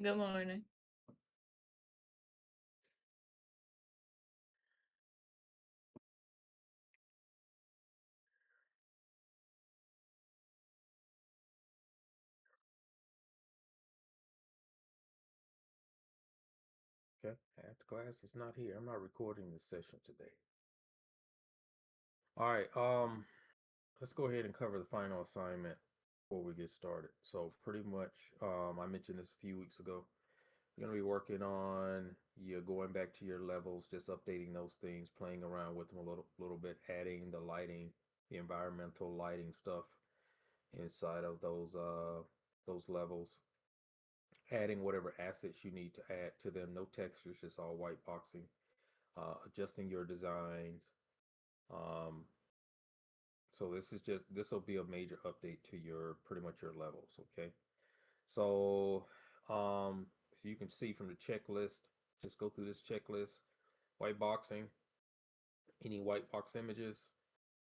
Good morning. Okay, at class is not here. I'm not recording this session today. All right, let's go ahead and cover the final assignment before we get started. So pretty much, I mentioned this a few weeks ago. You're gonna be working on you going back to your levels, just updating those things, playing around with them a little bit, adding the lighting, the environmental lighting stuff inside of those levels, adding whatever assets you need to add to them. No textures, just all white boxing, adjusting your designs. Um, so this will be a major update to your pretty much your levels, okay? So if you can see from the checklist, just go through this checklist. White boxing, any white box images.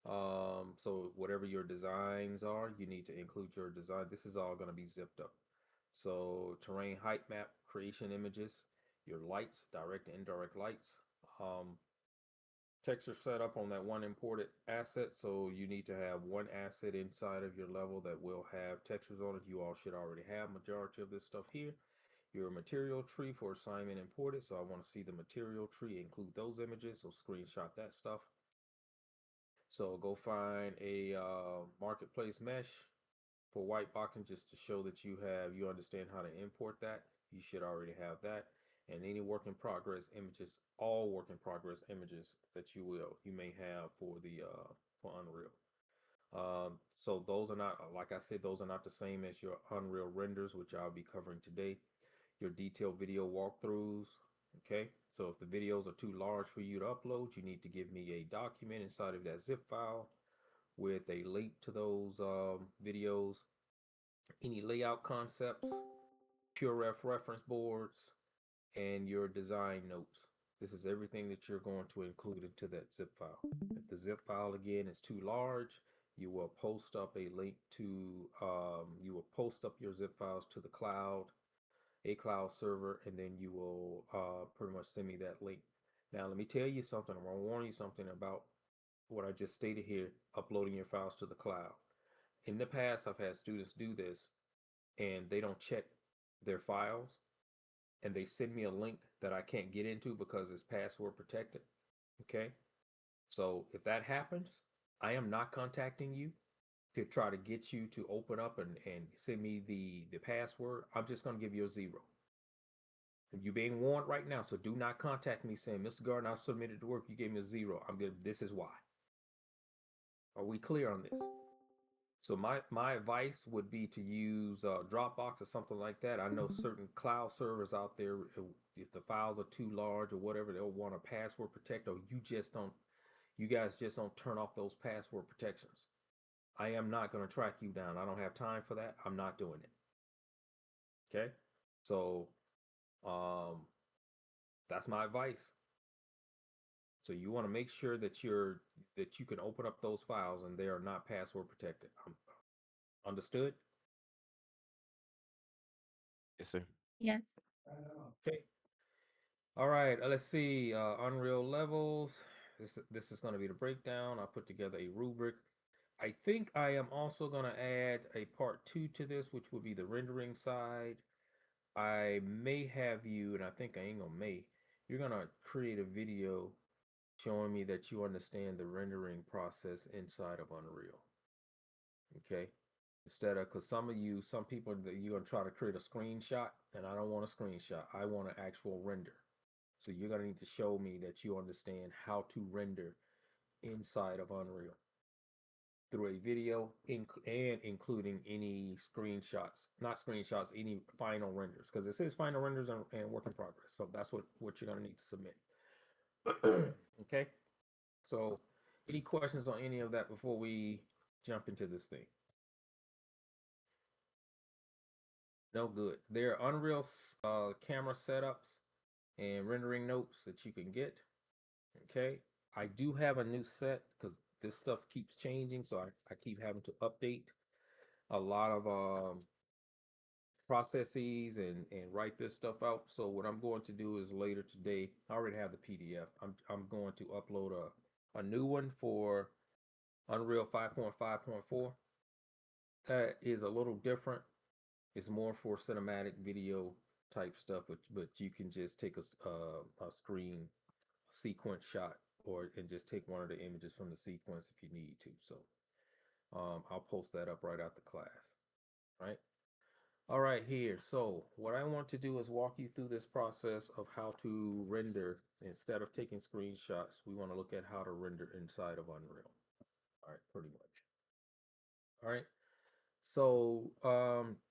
So whatever your designs are, you need to include your design. This is all going to be zipped up. So terrain height map creation images, your lights, direct and indirect lights. Um, Texture set up on that one imported asset, so you need to have one asset inside of your level that will have textures on it. You all should already have majority of this stuff here. Your material tree for assignment imported, so I want to see the material tree, include those images, so screenshot that stuff. So go find a marketplace mesh for white boxing just to show that you understand how to import that. You should already have that. And any work in progress images, all work in progress images that you may have for Unreal. So those are not, like I said, those are not the same as your Unreal renders, which I'll be covering today. Your detailed video walkthroughs. Okay, so if the videos are too large for you to upload, you need to give me a document inside of that zip file with a link to those videos, any layout concepts, PureRef reference boards, and your design notes. This is everything that you're going to include into that zip file. If the zip file again is too large, you will post up a link to, you will post up your zip files to the cloud, a cloud server, and then you will pretty much send me that link. Now, let me tell you something. I'm going to warn you something about what I just stated here, uploading your files to the cloud. In the past, I've had students do this and they don't check their files and they send me a link that I can't get into because it's password protected. Okay. So if that happens, I am not contacting you to try to get you to open up and send me the password. I'm just going to give you a zero. You're being warned right now. So do not contact me saying, Mr. Gardner, I submitted the work. You gave me a zero. I'm good. This is why. Are we clear on this? So my advice would be to use Dropbox or something like that. I know certain cloud servers out there, if the files are too large or whatever, they'll want a password protect, or you guys just don't turn off those password protections. I am not going to track you down. I don't have time for that. I'm not doing it. Okay. So um, that's my advice. So you want to make sure that you can open up those files and they are not password protected. Understood? Yes, sir. Yes. Okay. All right, let's see. Unreal levels. This is going to be the breakdown. I put together a rubric. I think I am also going to add a part two to this, which will be the rendering side. I may have you, and I think I ain't gonna may. You're gonna create a video showing me that you understand the rendering process inside of Unreal. Okay. Instead of, because some people that you're gonna try to create a screenshot, and I don't want a screenshot. I want an actual render. So you're gonna need to show me that you understand how to render inside of Unreal through a video and including any screenshots, not screenshots, any final renders, because it says final renders and work in progress. So that's what you're gonna need to submit. Okay. So any questions on any of that before we jump into this thing? No good. There are Unreal camera setups and rendering notes that you can get. Okay. I do have a new set because this stuff keeps changing, so I keep having to update a lot of processes and write this stuff out. So what I'm going to do is later today, I already have the PDF. I'm going to upload a new one for Unreal 5.5.4. That is a little different. It's more for cinematic video type stuff, but you can just take a screen a sequence shot or and just take one of the images from the sequence if you need to. So I'll post that up right after class. Right. All right, here. So what I want to do is walk you through this process of how to render. Instead of taking screenshots, we want to look at how to render inside of Unreal. All right, pretty much. All right. So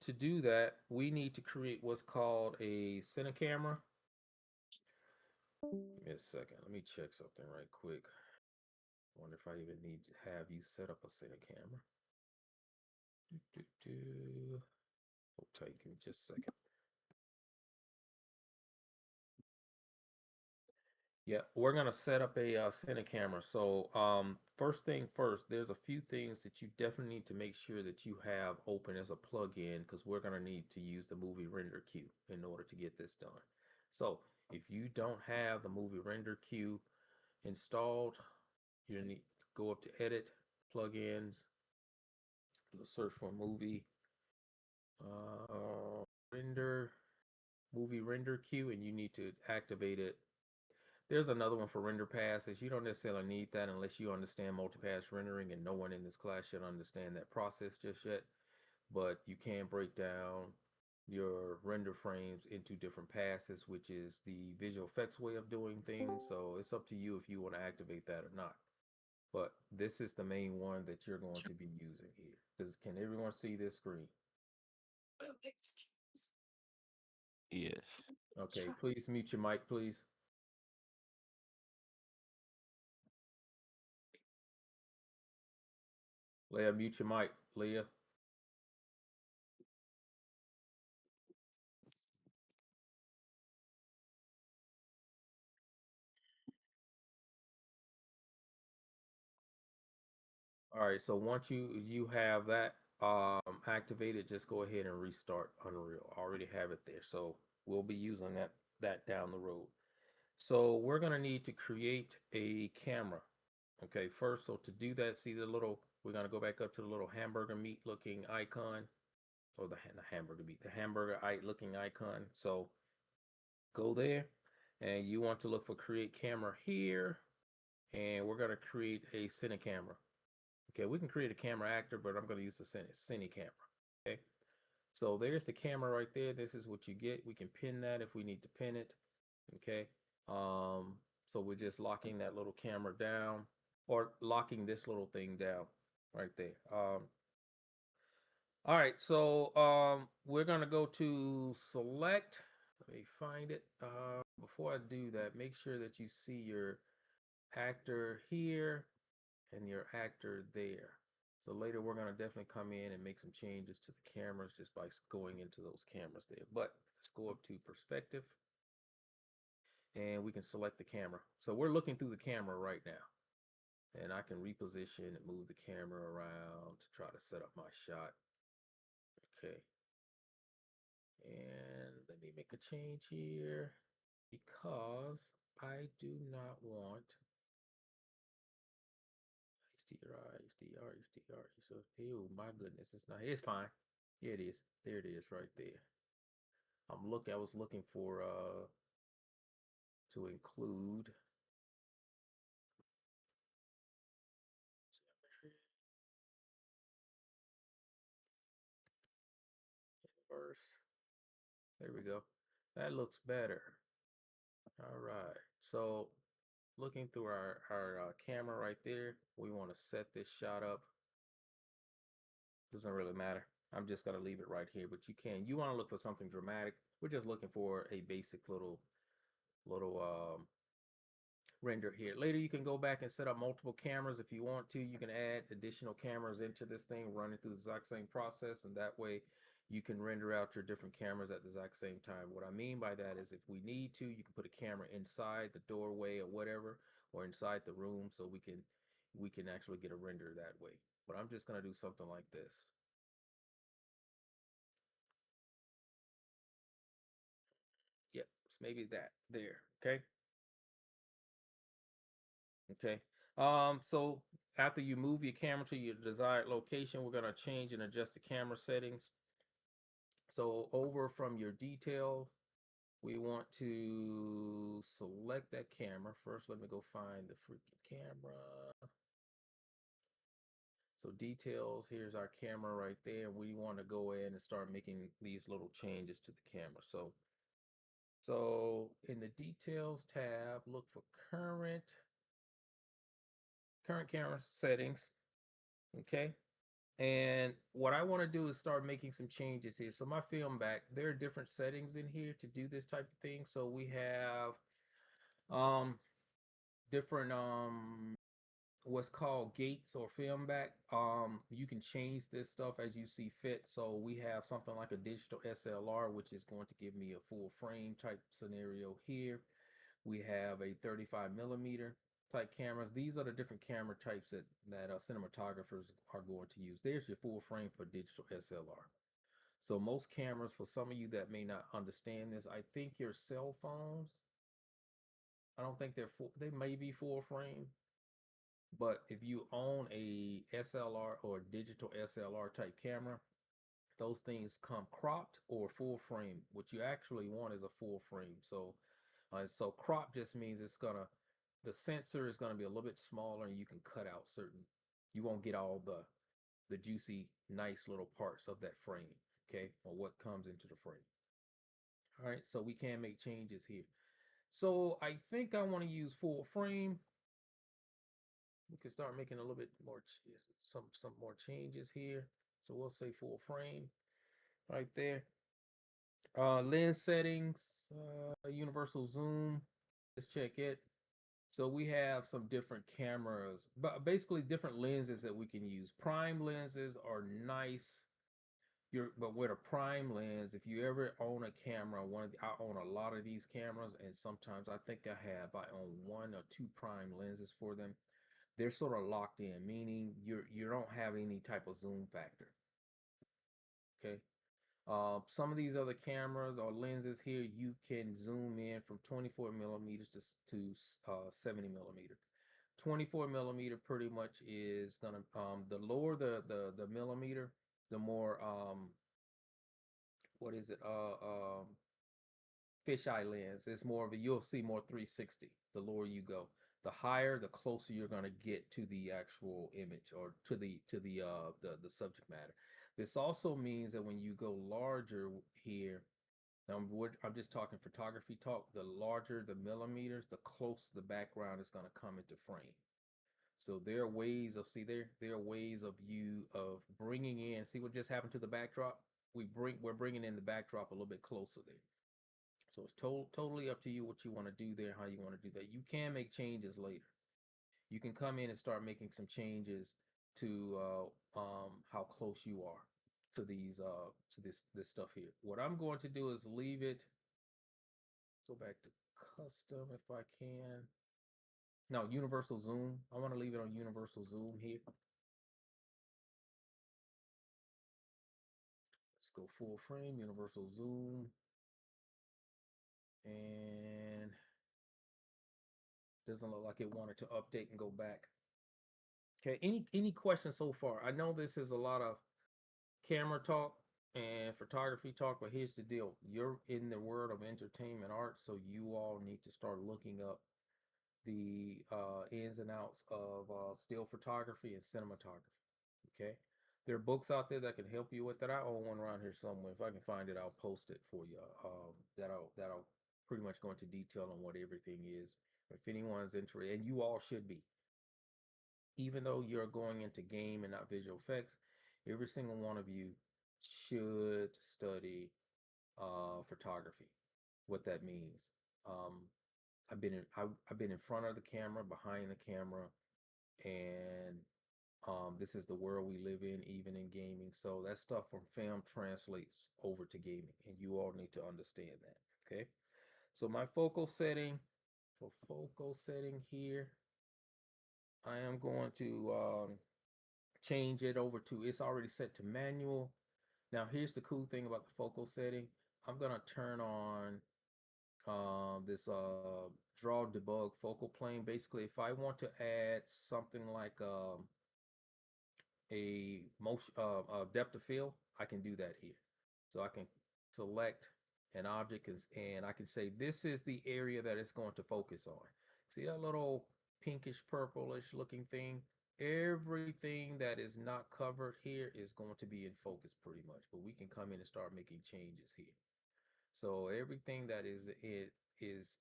to do that, we need to create what's called a Cinecamera. Give me a second. Let me check something right quick. Wonder if I even need to have you set up a Cinecamera. Hold tight. Give me just a second. Yeah, we're gonna set up a Cinecamera. So first thing first, there's a few things that you definitely need to make sure that you have open as a plugin because we're gonna need to use the movie render queue in order to get this done. So if you don't have the movie render queue installed, you need to go up to edit, plugins, do a search for movie, render, movie render queue, and you need to activate it. There's another one for render passes. You don't necessarily need that unless you understand multipass rendering, and no one in this class should understand that process just yet. But you can break down your render frames into different passes, which is the visual effects way of doing things. So it's up to you if you want to activate that or not. But this is the main one that you're going to be using here. Can everyone see this screen? Yes. Okay, please mute your mic, please. Leah, mute your mic. Leah. All right, so once you have that activated, just go ahead and restart Unreal. I already have it there, so we'll be using that down the road. So we're gonna need to create a camera. Okay, first, so to do that, see the little, we're gonna go back up to the little hamburger meat looking icon, or the hamburger meat, the hamburger looking icon. So go there, and you want to look for create camera here, and we're gonna create a cine camera. Okay, we can create a camera actor, but I'm going to use the Cine camera. Okay, so there's the camera right there. This is what you get. We can pin that if we need to pin it. Okay, so we're just locking that little camera down or locking this little thing down right there. All right, so we're going to go to select. Let me find it. Before I do that, make sure that you see your actor here and your actor there. So later we're going to definitely come in and make some changes to the cameras just by going into those cameras there. But let's go up to perspective and we can select the camera. So we're looking through the camera right now. And I can reposition and move the camera around to try to set up my shot. Okay. And let me make a change here because I do not want HDR, HDR, HDR. So, ew, my goodness, it's not. It's fine. Here it is. There it is, right there. I was looking for to include geometry inverse. There we go. That looks better. All right. So looking through our camera right there, we want to set this shot up. Doesn't really matter. I'm just gonna leave it right here, but you want to look for something dramatic. We're just looking for a basic little render here. Later, you can go back and set up multiple cameras if you want to. You can add additional cameras into this thing, running through the exact same process, and that way you can render out your different cameras at the exact same time. What I mean by that is if we need to, you can put a camera inside the doorway or whatever, or inside the room, so we can actually get a render that way. But I'm just gonna do something like this. maybe that there. Okay. Okay. So after you move your camera to your desired location, we're gonna change and adjust the camera settings. So over from your details, we want to select that camera. First, let me go find the freaking camera. So details, here's our camera right there. We want to go in and start making these little changes to the camera. So in the details tab, look for current camera settings. Okay. And what I want to do is start making some changes here. So my film back, there are different settings in here to do this type of thing. So we have different what's called gates or film back. You can change this stuff as you see fit. So we have something like a digital SLR, which is going to give me a full frame type scenario here. We have a 35 millimeter type cameras. These are the different camera types that cinematographers are going to use. There's your full frame for digital SLR. So most cameras, for some of you that may not understand this, I think your cell phones, I don't think they may be full frame, but if you own a SLR or digital SLR type camera, those things come cropped or full frame. What you actually want is a full frame. So crop just means the sensor is gonna be a little bit smaller, and you can cut out you won't get all the juicy, nice little parts of that frame, okay, or what comes into the frame. All right, so we can make changes here. So I think I want to use full frame. We can start making a little bit more, some more changes here. So we'll say full frame right there. Lens settings, universal zoom. Let's check it. So we have some different cameras, but basically different lenses that we can use. Prime lenses are nice. But with a prime lens, if you ever own a camera, I own a lot of these cameras, and sometimes I own one or two prime lenses for them. They're sort of locked in, meaning you don't have any type of zoom factor. Okay. Some of these other cameras or lenses here, you can zoom in from 24 millimeters to 70 millimeter. 24 millimeter pretty much is gonna the lower the millimeter, the more what is it fisheye lens. It's more of a, you'll see more 360 the lower you go. The higher, the closer you're going to get to the actual image, or to the subject matter. This also means that when you go larger here, I'm just talking photography talk, the larger the millimeters, the closer the background is going to come into frame. So there are ways of, there are ways of bringing in, see what just happened to the backdrop. We're bringing in the backdrop a little bit closer there. So it's totally up to you what you want to do there, how you want to do that. You can make changes later. You can come in and start making some changes to how close you are to this stuff here. What I'm going to do is leave it. Go back to custom if I can. No, universal zoom. I want to leave it on universal zoom here. Let's go full frame, universal zoom. And doesn't look like it wanted to update and go back. Okay, any questions so far? I know this is a lot of camera talk and photography talk, but here's the deal. You're in the world of entertainment art, so you all need to start looking up the ins and outs of still photography and cinematography. Okay, there are books out there that can help you with that. I own one around here somewhere. If I can find it, I'll post it for you. That'll pretty much go into detail on what everything is. If anyone's interested, and you all should be, even though you're going into game and not visual effects, every single one of you should study photography. What that means. Um, I've been in front of the camera, behind the camera, and this is the world we live in, even in gaming. So that stuff from film translates over to gaming, and you all need to understand that. Okay. So my focal setting, here, I am going to change it over to, it's already set to manual. Now here's the cool thing about the focal setting. I'm going to turn on this draw debug focal plane. Basically, if I want to add something like a motion depth of field, I can do that here. So I can select an object and I can say this is the area that it's going to focus on. See that little pinkish purplish looking thing? Everything that is not covered here is going to be in focus pretty much, but we can come in and start making changes here. So everything that is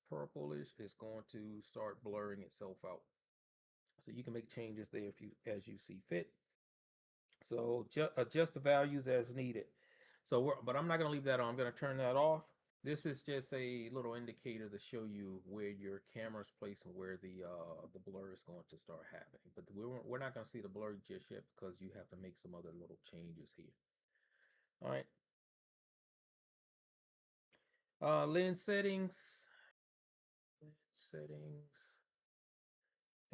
purplish is going to start blurring itself out. So you can make changes there if you as you see fit. So adjust the values as needed. But I'm not going to leave that on. I'm going to turn that off. This is just a little indicator to show you where your camera's placed and where the blur is going to start happening. But we're not going to see the blur just yet because you have to make some other little changes here. All right. Lens settings.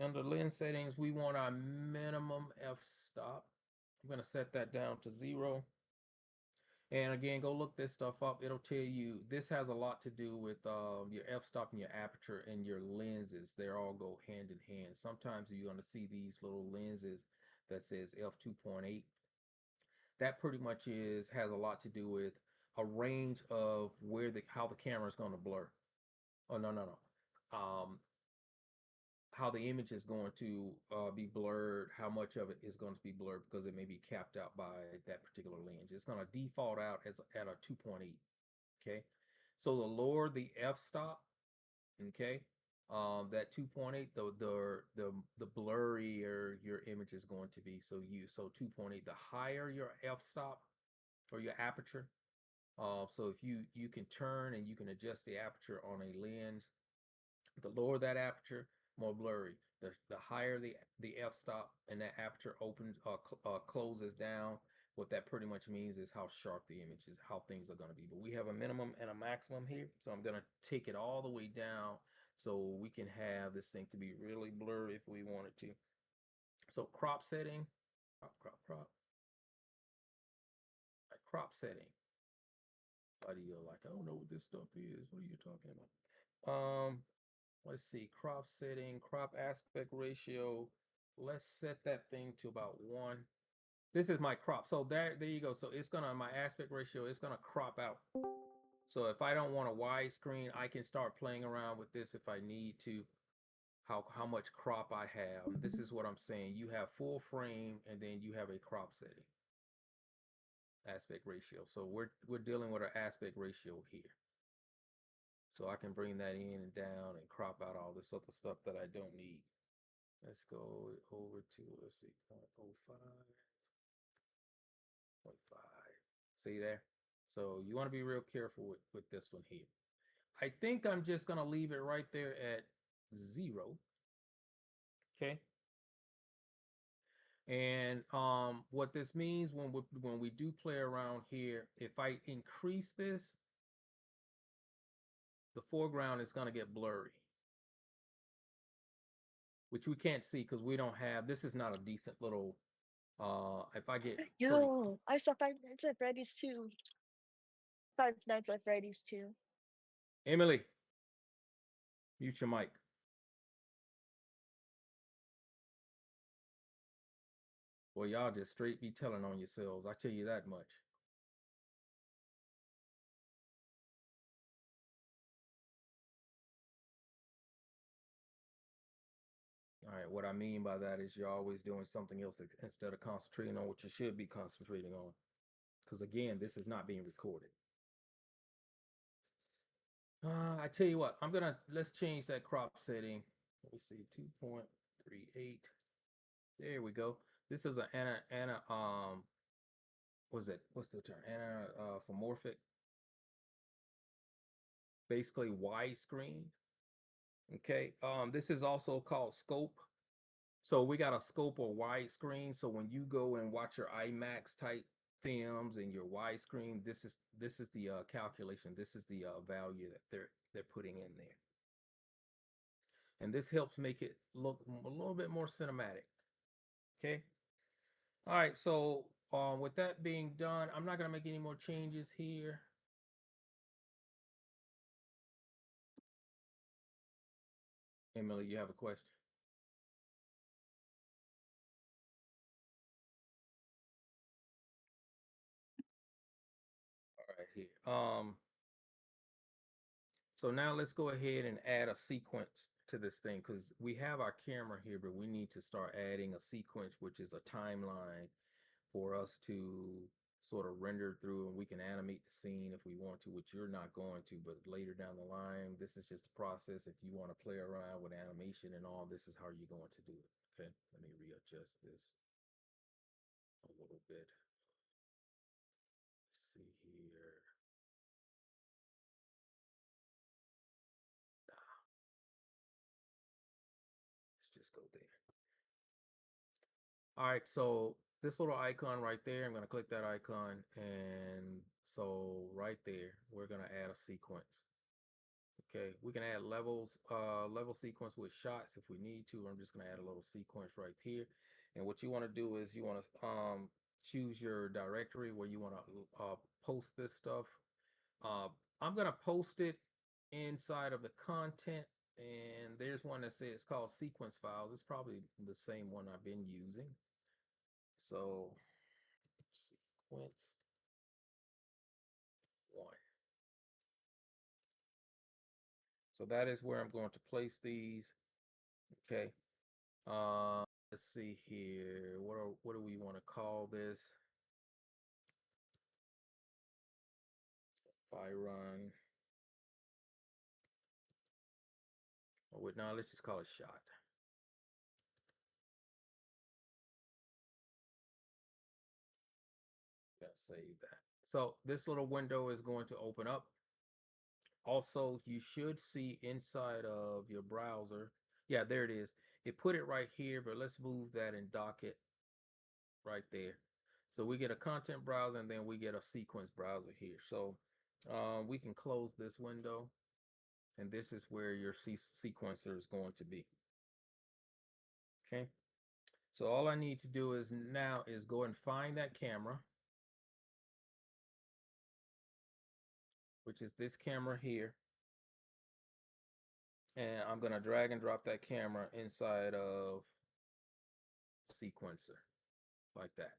Under lens settings, we want our minimum f-stop. I'm going to set that down to 0. And again, go look this stuff up. It'll tell you this has a lot to do with your f-stop and your aperture and your lenses. They all go hand in hand. Sometimes you're going to see these little lenses that says f2.8. That pretty much has a lot to do with a range of how the camera is going to blur. Oh no. How the image is going to be blurred, how much of it is going to be blurred because it may be capped out by that particular lens. It's going to default out as at a 2.8. Okay, so the lower the f-stop, okay, that 2.8, the blurrier your image is going to be. So 2.8, the higher your f-stop or your aperture. So if you can turn and you can adjust the aperture on a lens, the lower that aperture, more blurry. The higher the f-stop and that aperture opens closes down, what that pretty much means is how sharp the image is, how things are going to be. But we have a minimum and a maximum here, so I'm going to take it all the way down so we can have this thing to be really blurry if we wanted to. So crop setting, crop setting. Buddy, you're like, I don't know what this stuff is. What are you talking about? Let's see, crop setting, crop aspect ratio. Let's set that thing to about 1. This is my crop. So there you go. So it's gonna, my aspect ratio is gonna crop out. So if I don't want a wide screen, I can start playing around with this if I need to. How much crop I have. This is what I'm saying. You have full frame and then you have a crop setting. Aspect ratio. So we're dealing with our aspect ratio here. So I can bring that in and down and crop out all this other stuff that I don't need. Let's go over to, let's see, 0.05, 0.5. See there? So you want to be real careful with this one here. I think I'm just going to leave it right there at 0. Okay. And what this means when we do play around here, if I increase this, the foreground is going to get blurry, which we can't see because we don't have, this is not a decent little, if I get pretty, Yo, I saw Five Nights at Freddy's too. Five Nights at Freddy's too. Emily, mute your mic. Well, y'all just straight be telling on yourselves. I tell you that much. All right, what I mean by that is you're always doing something else instead of concentrating on what you should be concentrating on. Because again, this is not being recorded. I tell you what, let's change that crop setting. Let me see, 2.38. There we go. This is what's the term? Anamorphic. Basically widescreen. Okay. This is also called scope. So we got a scope or widescreen. So when you go and watch your IMAX type films and your widescreen, this is the calculation. This is the value that they're putting in there. And this helps make it look a little bit more cinematic. Okay. All right. So with that being done, I'm not going to make any more changes here. Emily, you have a question? All right, here. So now let's go ahead and add a sequence to this thing because we have our camera here, but we need to start adding a sequence, which is a timeline for us to sort of render through, and we can animate the scene if we want to, which you're not going to, but later down the line, this is just a process. If you want to play around with animation and all, this is how you're going to do it. Okay, let me readjust this a little bit. Let's see here. Let's just go there. All right, so this little icon right there, I'm going to click that icon, and so right there, we're going to add a sequence. Okay, we can add levels, level sequence with shots if we need to. I'm just going to add a little sequence right here. And what you want to do is you want to choose your directory where you want to post this stuff. I'm going to post it inside of the content, and there's one that says it's called sequence files. It's probably the same one I've been using. So sequence 1. So that is where I'm going to place these. Okay. Let's see here. What do we want to call this? If I run, oh wait, no, let's just call it shot. Gotta save that. So this little window is going to open up. Also, you should see inside of your browser. Yeah, there it is. It put it right here, but let's move that and dock it right there. So we get a content browser and then we get a sequence browser here. So we can close this window, and this is where your sequencer is going to be. Okay. So all I need to do is now is go and find that camera, which is this camera here. And I'm going to drag and drop that camera inside of sequencer like that.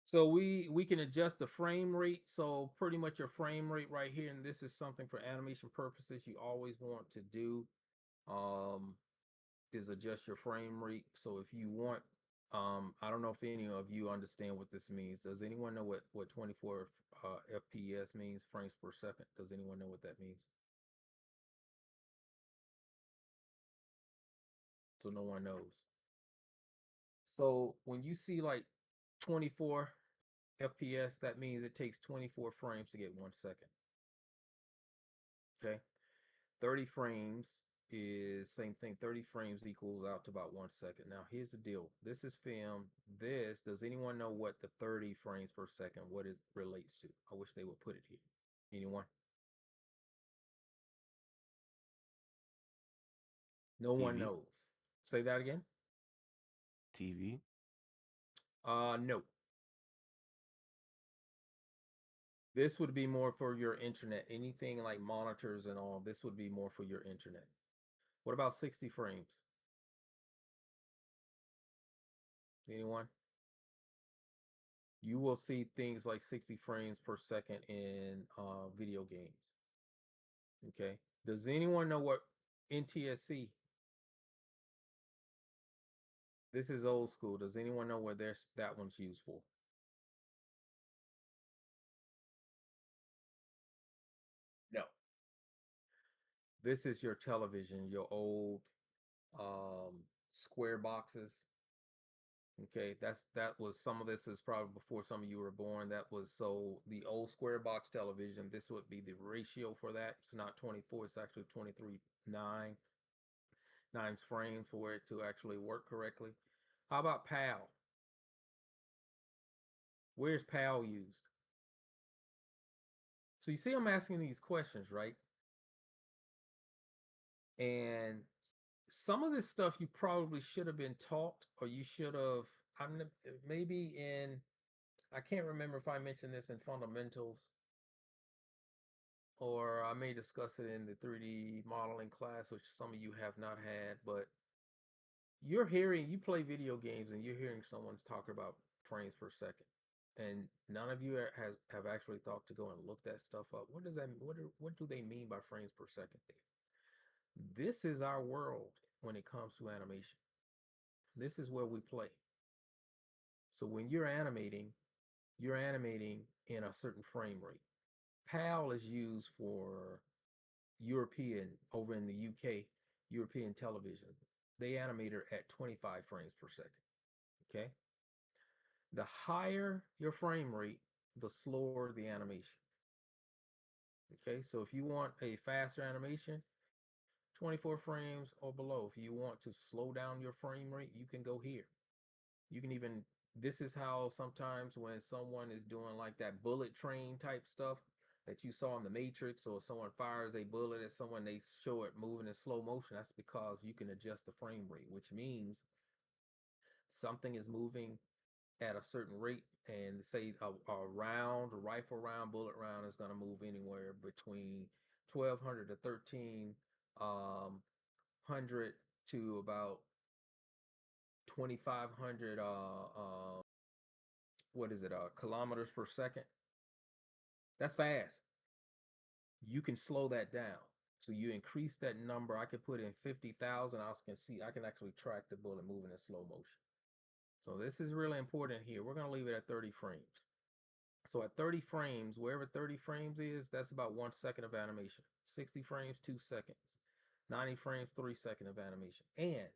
So we can adjust the frame rate. So pretty much your frame rate right here, and this is something for animation purposes you always want to do, is adjust your frame rate. So if you want, I don't know if any of you understand what this means. Does anyone know what 24 FPS means, frames per second? Does anyone know what that means? So no one knows. So when you see like 24 FPS, that means it takes 24 frames to get 1 second. Okay. 30 frames is same thing. 30 frames equals out to about 1 second. Now here's the deal. This is film. Does anyone know what the 30 frames per second, what it relates to? I wish they would put it here. Anyone? No one TV. knows. Say that again. TV. No. This would be more for your internet. Anything like monitors and all, this would be more for your internet. What about 60 frames? Anyone? You will see things like 60 frames per second in video games. Okay. Does anyone know what NTSC? This is old school. Does anyone know what that one's used for? No. This is your television, your old square boxes. Okay, that was some of this is probably before some of you were born. That was so the old square box television. This would be the ratio for that. It's not 24. It's actually 23.9 frames for it to actually work correctly. How about PAL? Where's PAL used? So you see, I'm asking these questions, right? And some of this stuff you probably should have been taught, or you should have. Maybe in. I can't remember if I mentioned this in fundamentals or I may discuss it in the 3D modeling class, which some of you have not had, but you play video games and you're hearing someone talk about frames per second. And none of you have actually thought to go and look that stuff up. What does that what do they mean by frames per second there? This is our world when it comes to animation. This is where we play. So when you're animating in a certain frame rate. PAL is used for European, over in the UK, European television. They animate it at 25 frames per second. Okay. The higher your frame rate, the slower the animation. Okay. So if you want a faster animation, 24 frames or below. If you want to slow down your frame rate, you can go here. You can even, this is how sometimes when someone is doing like that bullet train type stuff that you saw in the Matrix, or someone fires a bullet at someone, they show it moving in slow motion. That's because you can adjust the frame rate, which means something is moving at a certain rate, and say a rifle round, bullet round is going to move anywhere between 1200 to 1300 to about 2500 kilometers per second. That's fast. You can slow that down. So you increase that number. I could put in 50,000. I can actually track the bullet moving in slow motion. So this is really important here. We're going to leave it at 30 frames. So at 30 frames, wherever 30 frames is, that's about 1 second of animation. 60 frames, 2 seconds. 90 frames, 3 seconds of animation. And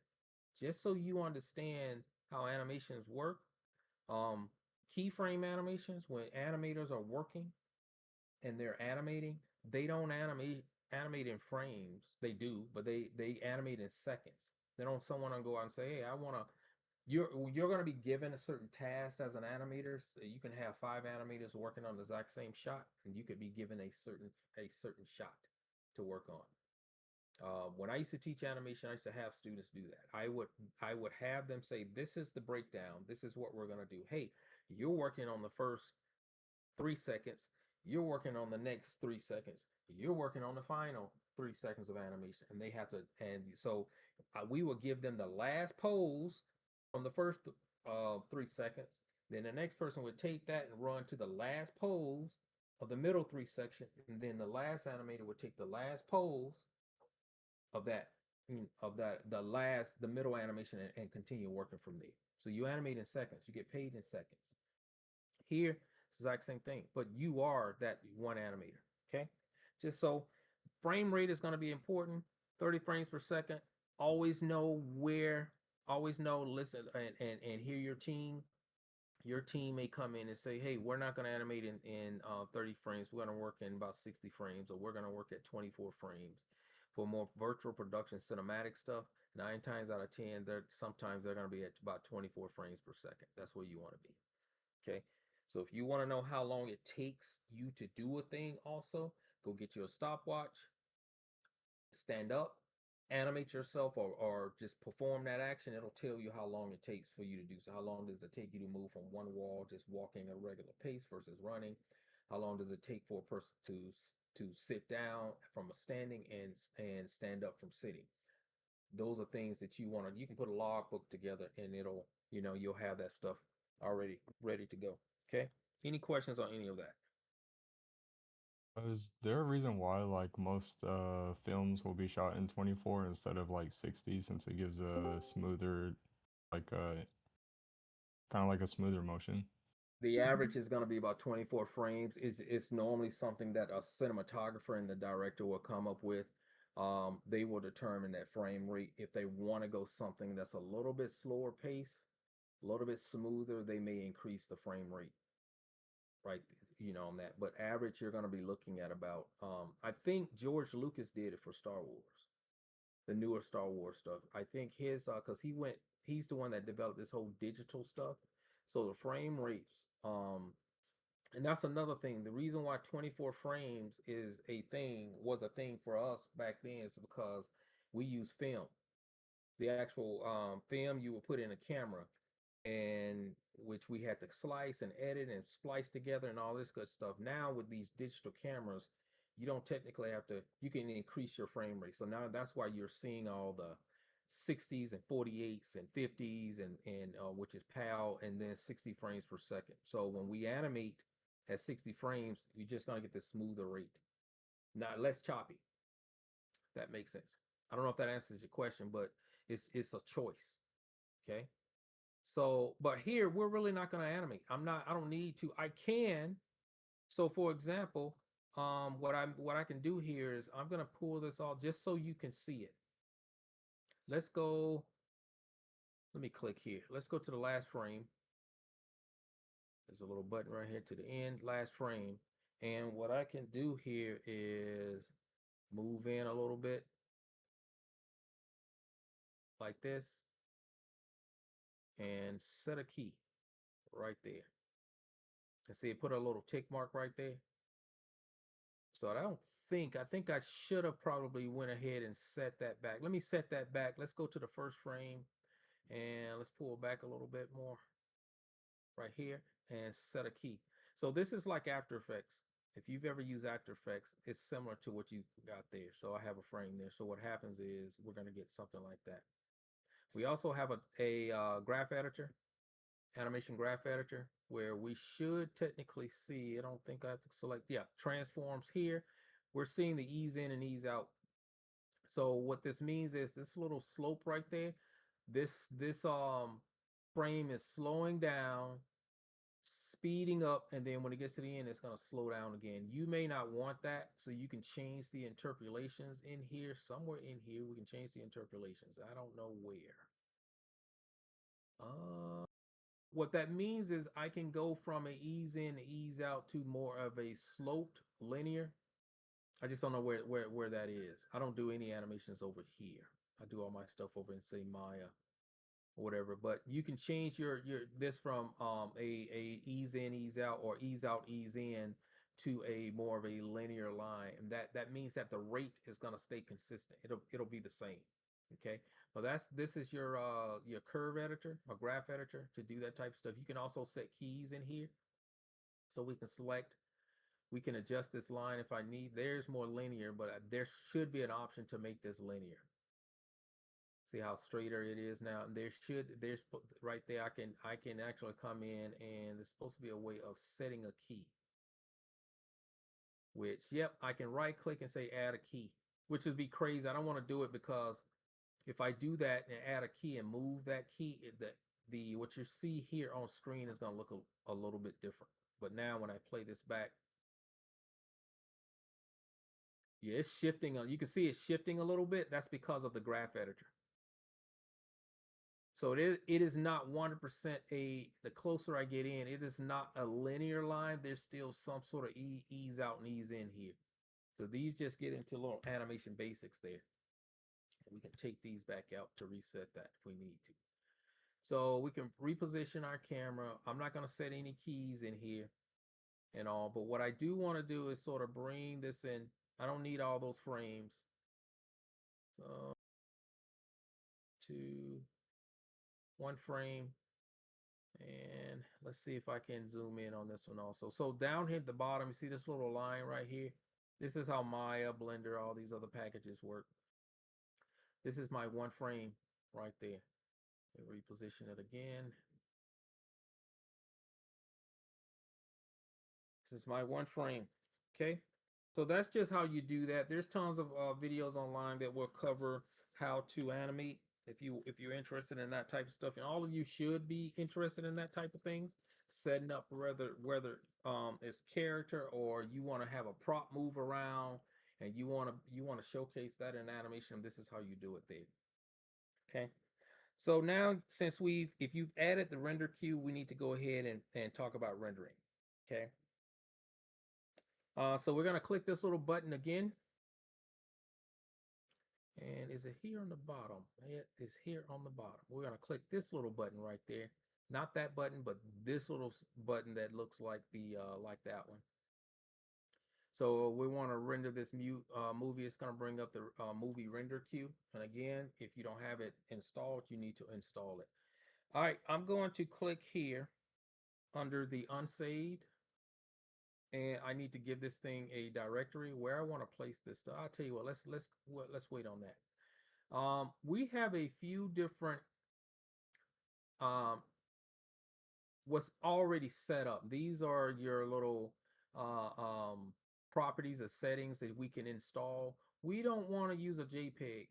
just so you understand how animations work, keyframe animations, when animators are working and they're animating, they don't animate in frames. They do, but they animate in seconds. They don't someone go out and say, hey, I want to, you're going to be given a certain task as an animator. So you can have 5 animators working on the exact same shot, and you could be given a certain shot to work on. When I used to teach animation, I used to have students do that. I would have them say, this is the breakdown. This is what we're going to do. Hey, you're working on the first 3 seconds. You're working on the next 3 seconds. You're working on the final 3 seconds of animation. And they have to, and so we will give them the last pose from the first 3 seconds. Then the next person would take that and run to the last pose of the middle 3 section. And then the last animator would take the last pose of the middle animation and continue working from there. So you animate in seconds, you get paid in seconds. Here, it's the exact same thing, but you are that one animator. Okay, just so frame rate is going to be important. 30 frames per second. Always know, listen, and hear your team. Your team may come in and say, hey, we're not going to animate in 30 frames. We're going to work in about 60 frames, or we're going to work at 24 frames. For more virtual production cinematic stuff, 9 times out of 10, sometimes they're going to be at about 24 frames per second. That's where you want to be. Okay. So if you want to know how long it takes you to do a thing, also go get you a stopwatch, stand up, animate yourself, or just perform that action. It'll tell you how long it takes for you to do. So how long does it take you to move from one wall, just walking a regular pace versus running? How long does it take for a person to sit down from a standing and stand up from sitting? Those are things that you can put a logbook together, and you'll have that stuff already ready to go. Okay. Any questions on any of that? Is there a reason why like most films will be shot in 24 instead of like 60, since it gives a smoother, like kind of like a smoother motion? The average is going to be about 24 frames. It's normally something that a cinematographer and the director will come up with. They will determine that frame rate. If they want to go something that's a little bit slower pace, a little bit smoother, they may increase the frame rate, right? On that. But average, you're going to be looking at about, I think George Lucas did it for Star Wars, the newer Star Wars stuff. I think his, because he's the one that developed this whole digital stuff. So the frame rates, and that's another thing. The reason why 24 frames was a thing for us back then is because we use film. The actual film you would put in a camera, and which we had to slice and edit and splice together and all this good stuff. Now with these digital cameras, You don't technically have to, you can increase your frame rate. So now that's why you're seeing all the 60s and 48s and 50s and which is PAL, and then 60 frames per second. So when we animate at 60 frames, you're just gonna get this smoother rate, not less choppy. That makes sense. I don't know if that answers your question, but it's a choice. Okay. So, but here we're really not going to animate. I don't need to. I can. So for example, what I can do here is I'm going to pull this off just so you can see it. Let's go. Let me click here. Let's go to the last frame. There's a little button right here to the end, last frame. And what I can do here is move in a little bit like this and set a key right there. And see, it put a little tick mark right there. So I think I should have probably went ahead and set that back. Let me set that back. Let's go to the first frame and let's pull back a little bit more right here and set a key. So this is like After Effects. If you've ever used After Effects, it's similar to what you got there. So I have a frame there. So what happens is we're going to get something like that. We also have a graph editor, animation graph editor, where we should technically see, I don't think I have to select, yeah, transforms here. We're seeing the ease in and ease out. So what this means is this little slope right there, this frame is slowing down, speeding up, and then when it gets to the end, it's going to slow down again. You may not want that, so you can change the interpolations in here. Somewhere in here, we can change the interpolations. I don't know where. What that means is I can go from a ease in, ease out to more of a sloped linear. I just don't know where that is. I don't do any animations over here. I do all my stuff over in, say, Maya or whatever. But you can change your this from a ease in, ease out, or ease out, ease in to a more of a linear line, and that means that the rate is going to stay consistent. It'll be the same. Okay, well this is your curve editor, a graph editor, to do that type of stuff. You can also set keys in here, so we can select, we can adjust this line if I need. There's more linear, but there should be an option to make this linear. See how straighter it is now, and there's right there, I can actually come in, and there's supposed to be a way of setting a key, which, yep, I can right click and say add a key, which would be crazy. I don't want to do it because if I do that and add a key and move that key, what you see here on screen is going to look a little bit different. But now when I play this back, yeah, it's shifting. You can see it's shifting a little bit. That's because of the graph editor. So it is not 100% the closer I get in, it is not a linear line. There's still some sort of ease out and ease in here. So these just get into little animation basics there. We can take these back out to reset that if we need to. So we can reposition our camera. I'm not going to set any keys in here and all, but what I do want to do is sort of bring this in. I don't need all those frames. So 1 frame, and let's see if I can zoom in on this one also. So down here at the bottom, you see this little line right here. This is how Maya, Blender, all these other packages work. This is my 1 frame right there. And reposition it again. This is my 1 frame. Okay, so that's just how you do that. There's tons of videos online that will cover how to animate if you're interested in that type of stuff, and all of you should be interested in that type of thing. Setting up whether it's character, or you want to have a prop move around and you want to showcase that in animation. This is how you do it there. Okay, so now since if you've added the render queue, we need to go ahead and talk about rendering. Okay, so we're going to click this little button again. And is it here on the bottom? It is here on the bottom. We're going to click this little button right there. Not that button, but this little button that looks like like that one. So we want to render this movie. It's going to bring up the movie render queue. And again, if you don't have it installed, you need to install it. All right, I'm going to click here under the unsaved. and I need to give this thing a directory where I want to place this stuff. I'll tell you what, let's wait on that. We have a few different um what's already set up. These are your little properties or settings that we can install. We don't want to use a JPEG.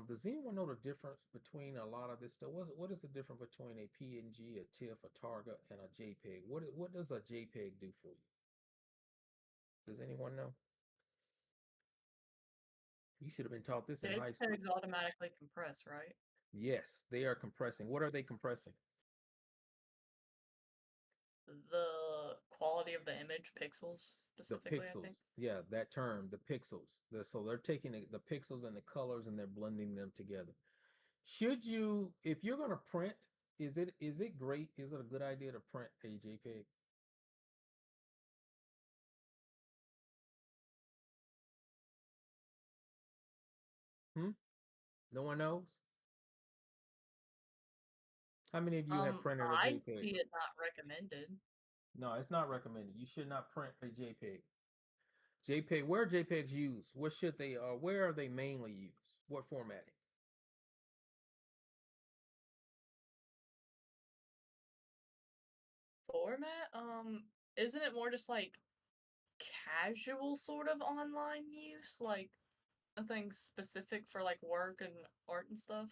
Does anyone know the difference between a lot of this stuff? What is the difference between a PNG, a TIFF, a Targa, and a JPEG? What does a JPEG do for you? Does anyone know? You should have been taught this in high school. JPEGs automatically compress, right? Yes, they are compressing. What are they compressing? The quality of the image, pixels The specifically, I pixels. think. Yeah, that term, the pixels. So they're taking the pixels and the colors and they're blending them together. Should you, if you're going to print, is it great? Is it a good idea to print a JPEG? No one knows? How many of you have printed a I JPEG? see it not recommended. No, it's not recommended. You should not print a JPEG. JPEG, where are JPEGs used? What should they where are they mainly used? What formatting? Format? Isn't it more just like casual sort of online use? Like nothing specific for like work and art and stuff?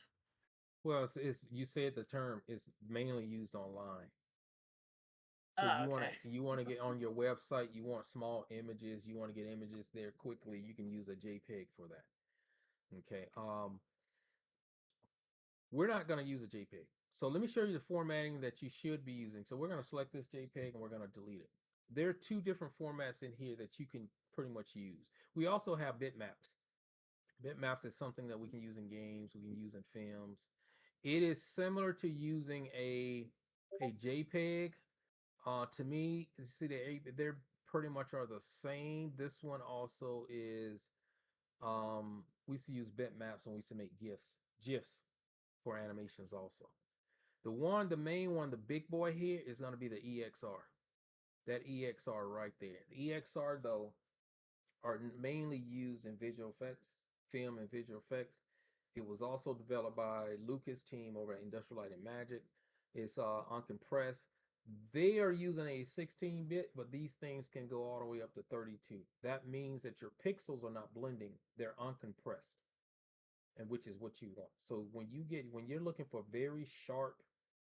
Well, it's you said the term is mainly used online. So Oh, you okay. want to get on your website, you want small images, you want to get images there quickly, you can use a JPEG for that. Okay. We're not going to use a JPEG. So let me show you the formatting that you should be using. So we're going to select this JPEG and we're going to delete it. There are two different formats in here that you can pretty much use. We also have bitmaps. Bitmaps is something that we can use in games, we can use in films. It is similar to using a JPEG. To me, you see they're pretty much are the same. This one also is we used to use bitmaps when we used to make GIFs for animations also. The main one, the big boy here is going to be the EXR. That EXR right there. The EXR though are mainly used in visual effects, film and visual effects. It was also developed by Lucas' team over at Industrial Light and Magic. It's uncompressed. They are using a 16-bit, but these things can go all the way up to 32. That means that your pixels are not blending; they're uncompressed, and which is what you want. So when you're looking for very sharp,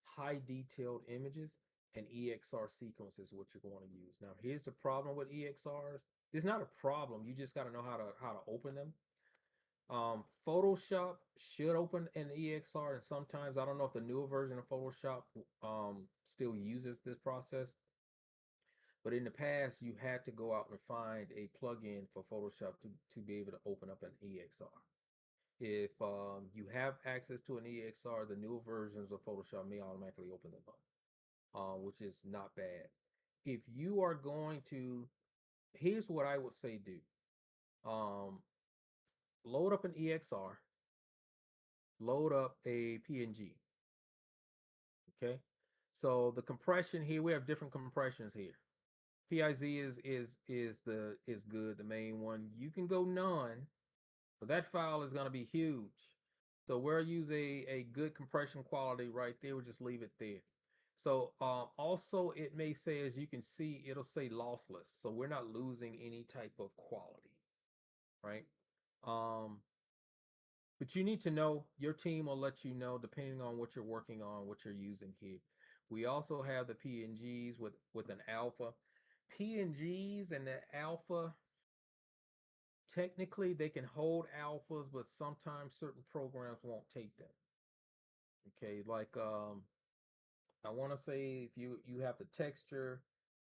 high detailed images, an EXR sequence is what you're going to use. Now, here's the problem with EXRs. It's not a problem. You just got to know how to open them. Photoshop should open an EXR, and sometimes I don't know if the newer version of Photoshop still uses this process. But in the past, you had to go out and find a plugin for Photoshop to be able to open up an EXR. If you have access to an EXR, the newer versions of Photoshop may automatically open them up, which is not bad. If you are going to, here's what I would say do. Load up an EXR, load up a PNG. Okay, so the compression here, we have different compressions here. PIZ is good, the main one. You can go none, but that file is going to be huge. So we'll use a good compression quality right there. We'll just leave it there. So also it may say, as you can see, it'll say lossless. So we're not losing any type of quality, right? But you need to know, your team will let you know depending on what you're working on, what you're using here. We also have the PNGs with an alpha. PNGs and the alpha, technically they can hold alphas, but sometimes certain programs won't take them. Okay, like I want to say if you have the texture,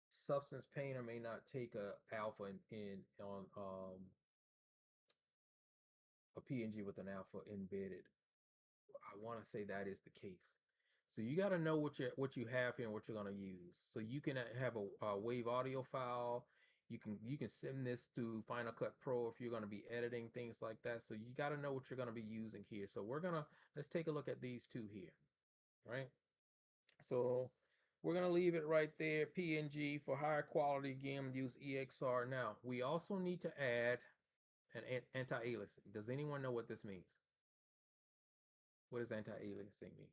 Substance Painter may not take a alpha on a PNG with an alpha embedded. I want to say that is the case. So you got to know what you have here and what you're going to use. So you can have a wave audio file. You can send this to Final Cut Pro if you're going to be editing things like that. So you got to know what you're going to be using here. So let's take a look at these two here, right? So We're going to leave it right there. PNG for higher quality. Again, use EXR. Now, we also need to add an anti-aliasing. Does anyone know what this means? What does anti-aliasing mean?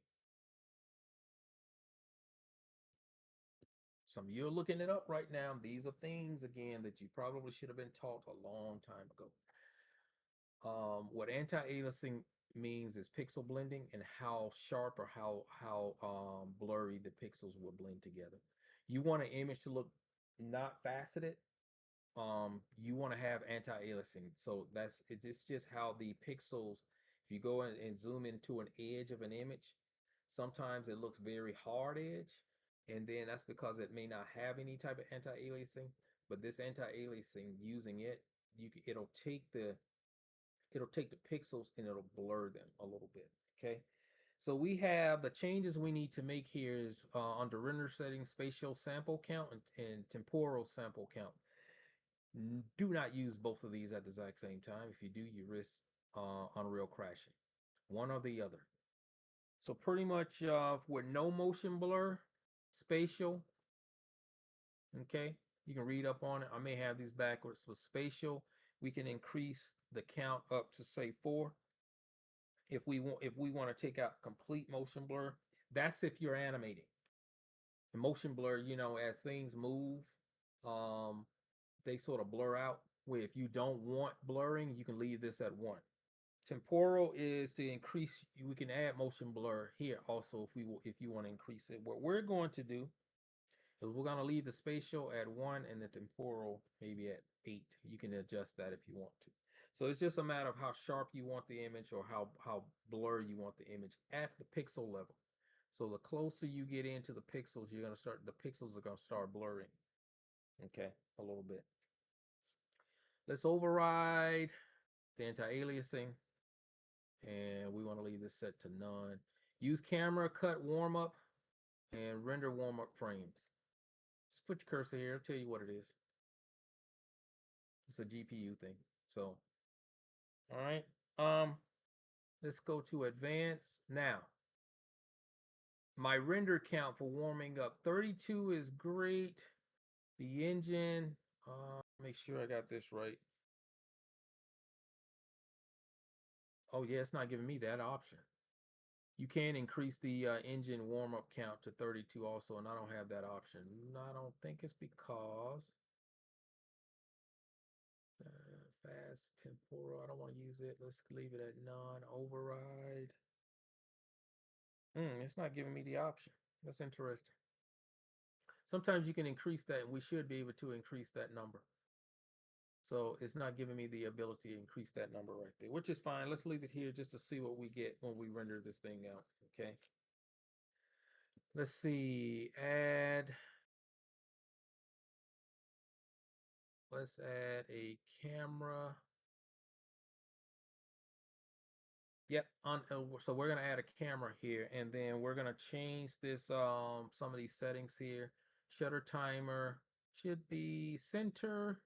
Some of you are looking it up right now. These are things, again, that you probably should have been taught a long time ago. What anti-aliasing means is pixel blending and how sharp or how blurry the pixels will blend together. You want an image to look not faceted. You want to have anti-aliasing. So it's just how the pixels, if you go in and zoom into an edge of an image, sometimes it looks very hard edge, and then that's because it may not have any type of anti-aliasing. But this anti-aliasing, using it, it'll take the pixels and it'll blur them a little bit. Okay, so we have the changes we need to make here is under render settings, spatial sample count and temporal sample count. Do not use both of these at the exact same time. If you do, you risk Unreal crashing, one or the other. So pretty much with no motion blur, spatial, okay, you can read up on it. I may have these backwards. With spatial, we can increase the count up to say 4. If we want to take out complete motion blur, that's if you're animating. The motion blur, you know, as things move, they sort of blur out. Where if you don't want blurring, you can leave this at 1. Temporal is to increase. We can add motion blur here also if you want to increase it. What we're going to do is we're going to leave the spatial at 1 and the temporal maybe at 8. You can adjust that if you want to. So it's just a matter of how sharp you want the image or how blurry you want the image at the pixel level. So the closer you get into the pixels, the pixels are going to start blurring. Okay, a little bit. Let's override the anti-aliasing, and we want to leave this set to none. Use camera cut warm up and render warm up frames. Just put your cursor here. I'll tell you what it is. It's a GPU thing. So, all right. Let's go to advanced now. My render count for warming up 32 is great. The engine, make sure I got this right. Oh yeah, it's not giving me that option. You can increase the engine warm-up count to 32 also, and I don't have that option. I don't think it's because fast temporal, I don't want to use it. Let's leave it at none. Override. It's not giving me the option. That's interesting. Sometimes you can increase that, and we should be able to increase that number. So it's not giving me the ability to increase that number right there, which is fine. Let's leave it here just to see what we get when we render this thing out. Okay. Let's see. Let's add a camera. Yep. So we're going to add a camera here, and then we're going to change this, some of these settings here. Shutter timer should be center.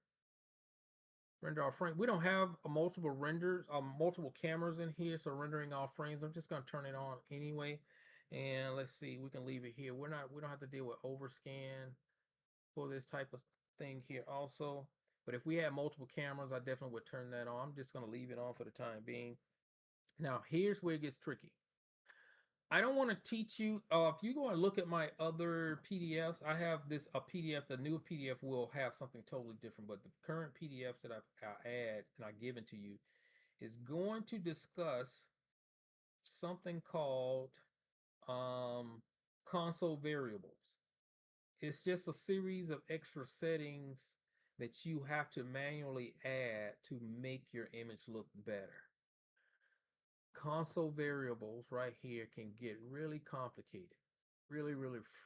Render all frame. We don't have multiple multiple cameras in here, so rendering all frames. I'm just gonna turn it on anyway. And let's see, we can leave it here. We don't have to deal with overscan for this type of thing here also. But if we had multiple cameras, I definitely would turn that on. I'm just gonna leave it on for the time being. Now here's where it gets tricky. I don't want to teach you. If you go and look at my other PDFs, I have a PDF. The new PDF will have something totally different, but the current PDFs that I add and I given to you is going to discuss something called console variables. It's just a series of extra settings that you have to manually add to make your image look better. Console variables right here can get really complicated, really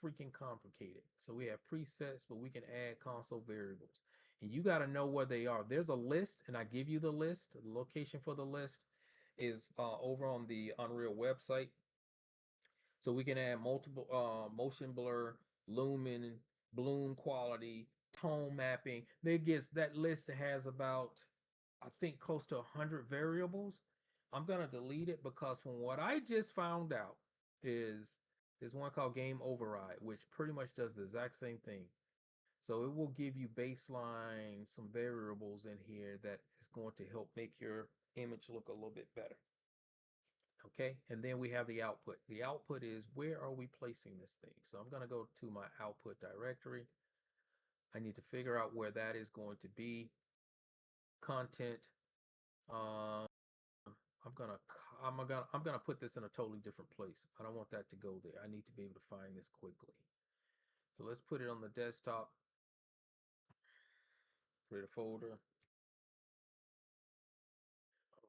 freaking complicated. So we have presets, but we can add console variables, and you got to know where they are. There's a list, and I give you the list. The location for the list is over on the Unreal website. So we can add multiple motion blur, lumen, bloom quality, tone mapping. That list has about, I think, close to 100 variables. I'm going to delete it because from what I just found out is There's one called Game Override, which pretty much does the exact same thing. So it will give you baseline, some variables in here that is going to help make your image look a little bit better. Okay, and then we have the output. The output is where are we placing this thing? So I'm going to go to my output directory. I need to figure out where that is going to be. Content. I'm gonna put this in a totally different place. I don't want that to go there. I need to be able to find this quickly. So let's put it on the desktop. Create a folder.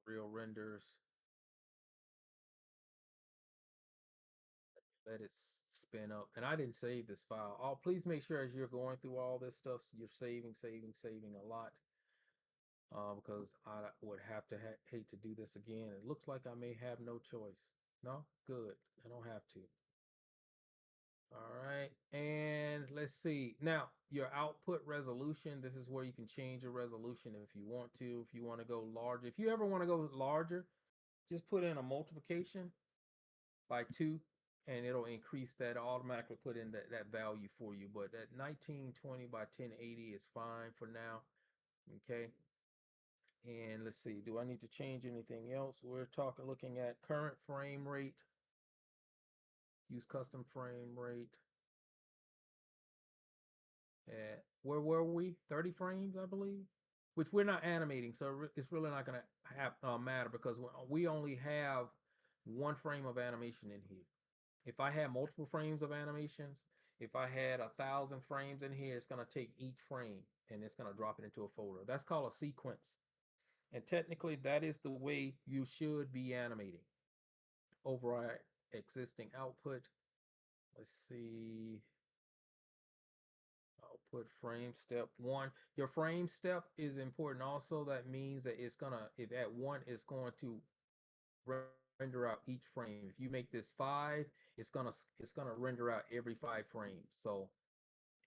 Real renders. Let it spin up. And I didn't save this file. Oh, please make sure as you're going through all this stuff, you're saving a lot. Because I would have to hate to do this again. It looks like I may have no choice. No? Good. I don't have to. All right. And let's see. Now, your output resolution, this is where you can change your resolution if you want to. If you want to go larger. If you ever want to go larger, just put in a multiplication by 2 and it'll increase that, automatically put in that value for you. But that 1920 by 1080 is fine for now. Okay. And let's see, do I need to change anything else? We're looking at current frame rate. Use custom frame rate. Where were we? 30 frames, I believe, which we're not animating. So it's really not going to have matter because we only have 1 frame of animation in here. If I had multiple frames of animations, if I had 1,000 frames in here, it's going to take each frame and it's going to drop it into a folder. That's called a sequence. And technically, that is the way you should be animating. Override existing output. Let's see. Output frame step 1. Your frame step is important also. That means that it's gonna, if at 1, it's going to render out each frame. If you make this 5, it's gonna render out every 5 frames. So,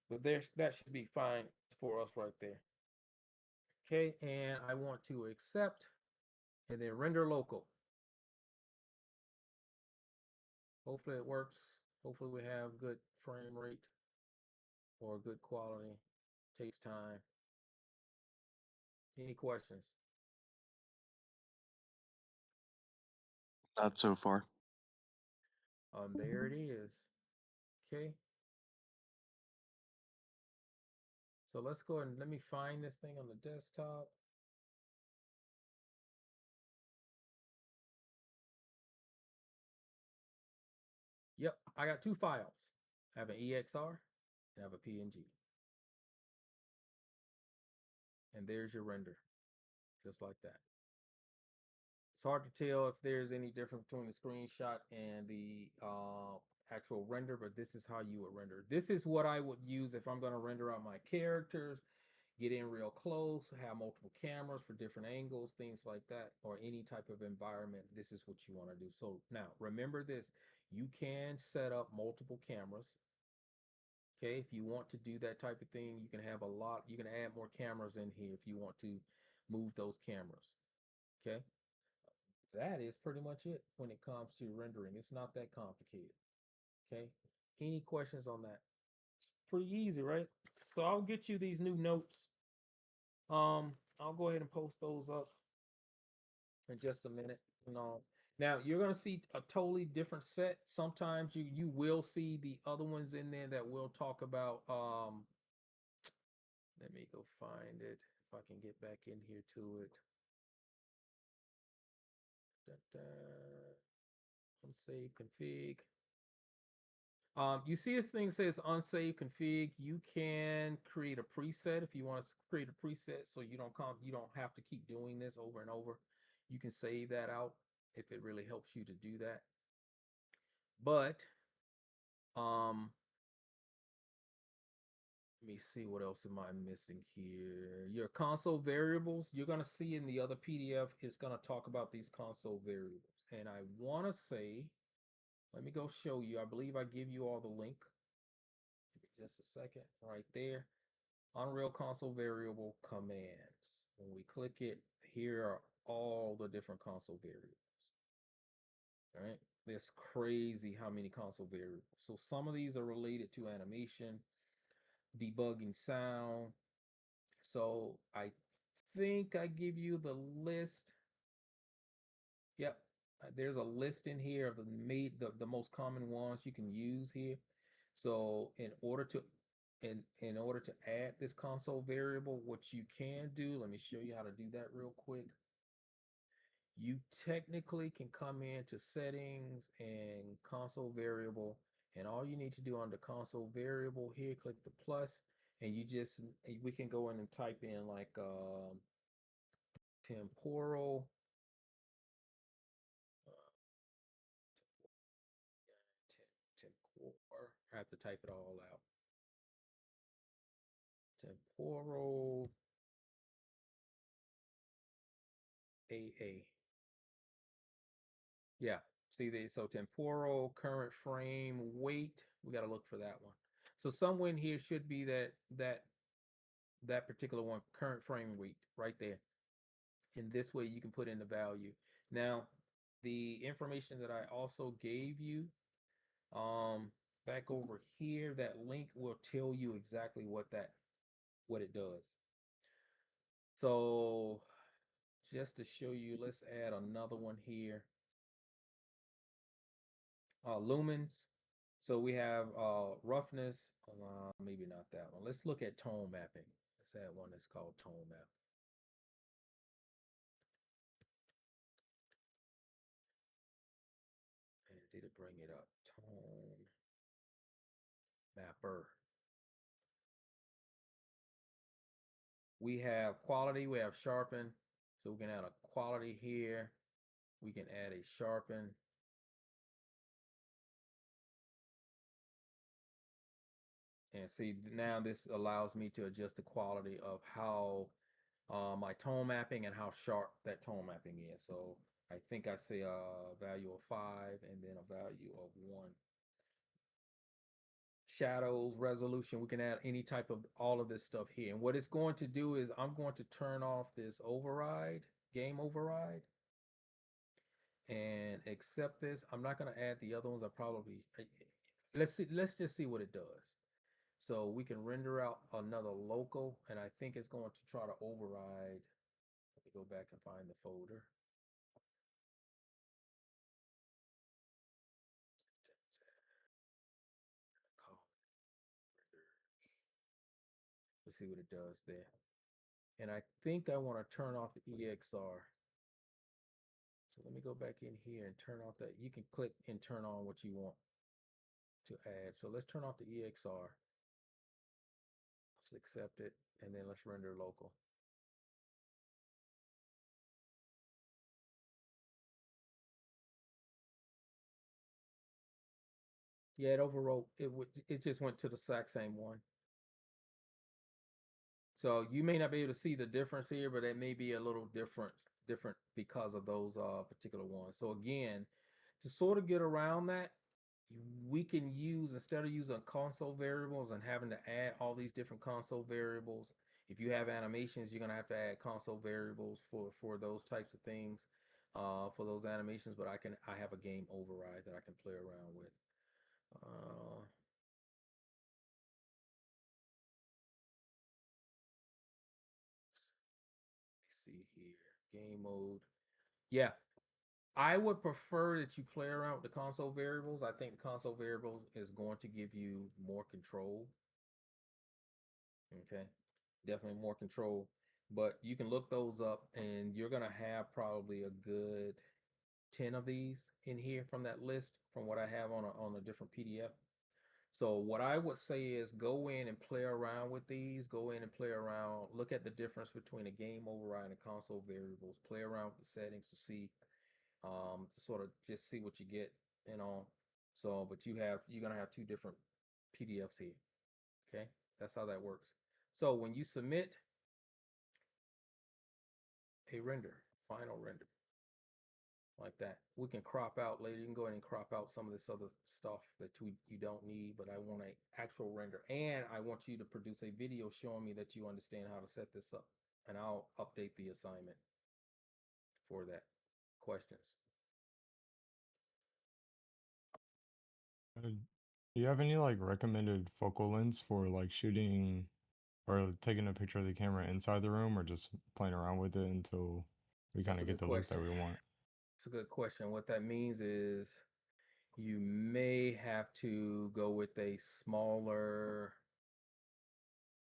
but that should be fine for us right there. Okay, and I want to accept and then render local. Hopefully it works. Hopefully we have good frame rate or good quality. Takes time. Any questions? Not so far. There it is. Okay. So let's go ahead and let me find this thing on the desktop. Yep, I got 2 files. I have an EXR and I have a PNG. And there's your render, just like that. It's hard to tell if there's any difference between the screenshot and the actual render, but this is how you would render. This is what I would use if I'm going to render out my characters, get in real close, have multiple cameras for different angles, things like that, or any type of environment. This is what you want to do. So now remember this, you can set up multiple cameras. Okay, if you want to do that type of thing, you can have you can add more cameras in here if you want to move those cameras. Okay, that is pretty much it when it comes to rendering. It's not that complicated. Okay, any questions on that? It's pretty easy, right? So I'll get you these new notes. I'll go ahead and post those up in just a minute. Now you're gonna see a totally different set. Sometimes you will see the other ones in there that we'll talk about. Let me go find it if I can get back in here to it. Unsave config. You see this thing says unsave config. You can create a preset if you want to create a preset, so you don't have to keep doing this over and over. You can save that out if it really helps you to do that. But let me see, what else am I missing here? Your console variables, you're going to see in the other PDF, it's going to talk about these console variables. And I want to say, let me go show you. I believe I give you all the link. Just a second, right there. Unreal Console variable commands. When we click it, here are all the different console variables. All right, It's crazy how many console variables. So some of these are related to animation, debugging sound. So I think I give you the list. Yep. There's a list in here of the most common ones you can use here. So in order to add this console variable, what you can do, let me show you how to do that real quick. You technically can come into settings and console variable, and all you need to do under console variable here, click the plus, and we can go in and type in like temporal temporal. I have to type it all out. Temporal AA. Yeah, see so temporal current frame weight. We got to look for that one. So somewhere in here should be that particular one, current frame weight, right there. And this way you can put in the value. Now, the information that I also gave you, back over here, that link will tell you exactly what it does. So just to show you, let's add another one here. Lumens. So we have roughness, maybe not that one. Let's look at tone mapping. Let's add one that's called tone map. And did it bring it up? Tone mapper. We have quality, we have sharpen. So we can add a quality here. We can add a sharpen. And see, now this allows me to adjust the quality of how my tone mapping and how sharp that tone mapping is. So I think I say a value of 5 and then a value of 1. Shadows, resolution, we can add any type of all of this stuff here. And what it's going to do is I'm going to turn off this override, game override, and accept this. I'm not going to add the other ones. Let's just see what it does. So we can render out another local, and I think it's going to try to override. Let me go back and find the folder. Let's see what it does there. And I think I want to turn off the EXR. So let me go back in here and turn off that. You can click and turn on what you want to add. So let's turn off the EXR. Let's accept it, and then let's render local. Yeah, it overwrote. It just went to the exact same one. So you may not be able to see the difference here, but it may be a little different because of those particular ones. So again, to sort of get around that, we can use, instead of using console variables and having to add all these different console variables, if you have animations, you're going to have to add console variables for those types of things, for those animations. But I have a game override that I can play around with. See here, game mode. Yeah, I would prefer that you play around with the console variables. I think the console variables is going to give you more control. Okay, definitely more control. But you can look those up, and you're gonna have probably a good 10 of these in here from that list, from what I have on a different PDF. So what I would say is go in and play around with these. Go in and play around. Look at the difference between a game override and console variables. Play around with the settings to see, to sort of just see what you get, you know. So, but you're gonna have 2 different PDFs here. Okay, that's how that works. So when you submit a final render, like that, we can crop out later. You can go ahead and crop out some of this other stuff that you don't need, but I want an actual render, and I want you to produce a video showing me that you understand how to set this up, and I'll update the assignment for that. Questions? Do you have any like recommended focal lengths for like shooting or taking a picture of the camera inside the room or just playing around with it until we kind That's a of get good the look that question. we want? It's a good question. What that means is you may have to go with a smaller.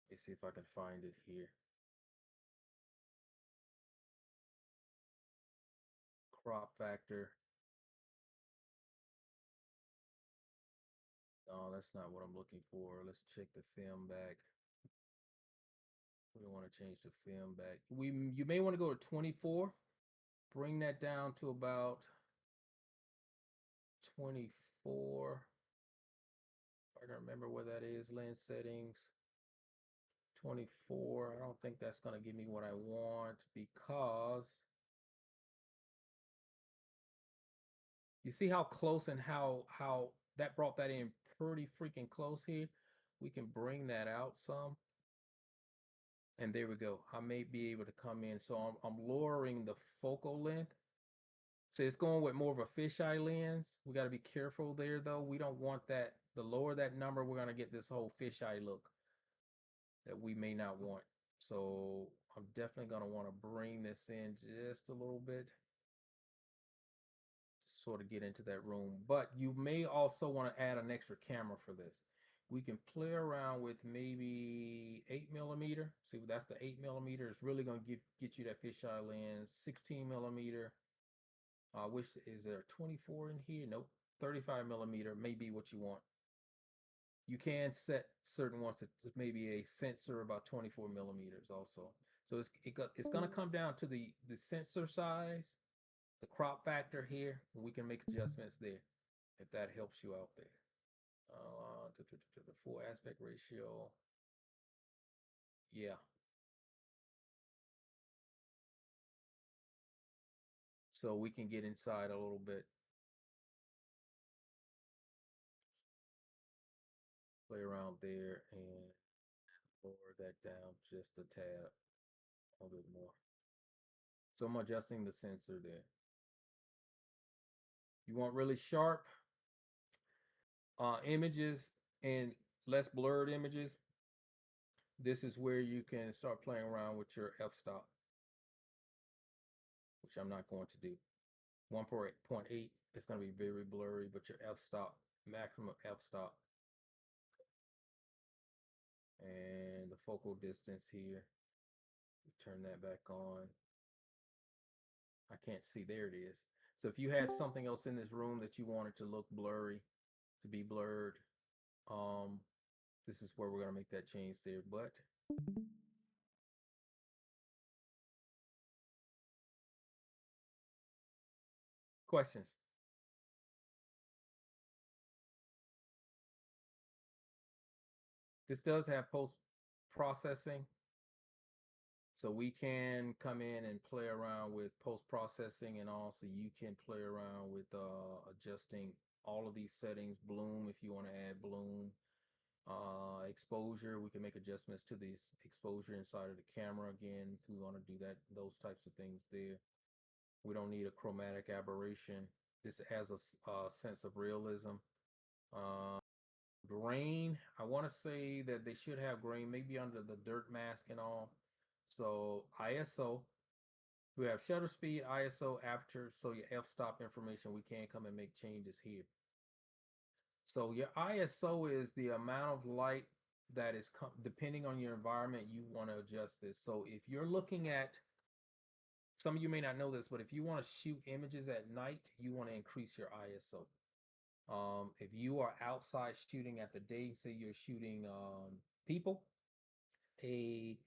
Let me see if I can find it here. Crop factor. No, that's not what I'm looking for. Let's check the film back. We don't want to change the film back. You may want to go to 24. Bring that down to about 24. I don't remember where that is. Lens settings. 24. I don't think that's going to give me what I want because you see how close and how that brought that in pretty freaking close here. We can bring that out some. And there we go. I may be able to come in. So I'm lowering the focal length. So it's going with more of a fisheye lens. We got to be careful there though. We don't want that. The lower that number, we're going to get this whole fisheye look that we may not want. So I'm definitely going to want to bring this in just a little bit. Sort of get into that room. But you may also want to add an extra camera for this. We can play around with maybe 8mm. See, that's the 8mm. It's really going to get you that fisheye lens. 16mm. I wish, is there 24 in here? Nope. 35mm may be what you want. You can set certain ones to maybe a sensor about 24mm also. So it's going to come down to the sensor size, the crop factor here, and we can make adjustments there if that helps you out there. To the full aspect ratio. Yeah. So we can get inside a little bit. Play around there and lower that down just a tad, a little bit more. So I'm adjusting the sensor there. You want really sharp images and less blurred images. This is where you can start playing around with your f-stop, which I'm not going to do. 1.8 is going to be very blurry, but your f-stop, maximum f-stop. And the focal distance here, turn that back on. I can't see, there it is. So if you had something else in this room that you wanted to look blurry, to be blurred, this is where we're going to make that change there. But questions? This does have post processing. So we can come in and play around with post processing, and also you can play around with adjusting all of these settings. Bloom, if you want to add bloom. Exposure, we can make adjustments to this exposure inside of the camera again if we want to do that, those types of things there. We don't need a chromatic aberration. This has a sense of realism. Grain, I want to say that they should have grain maybe under the dirt mask and all. So ISO, we have shutter speed, ISO, aperture. So your f-stop information, we can come and make changes here. So your ISO is the amount of light that is depending on your environment. You want to adjust this. So if you're looking at, some of you may not know this, but if you want to shoot images at night, you want to increase your ISO. If you are outside shooting at the day, say you're shooting people, a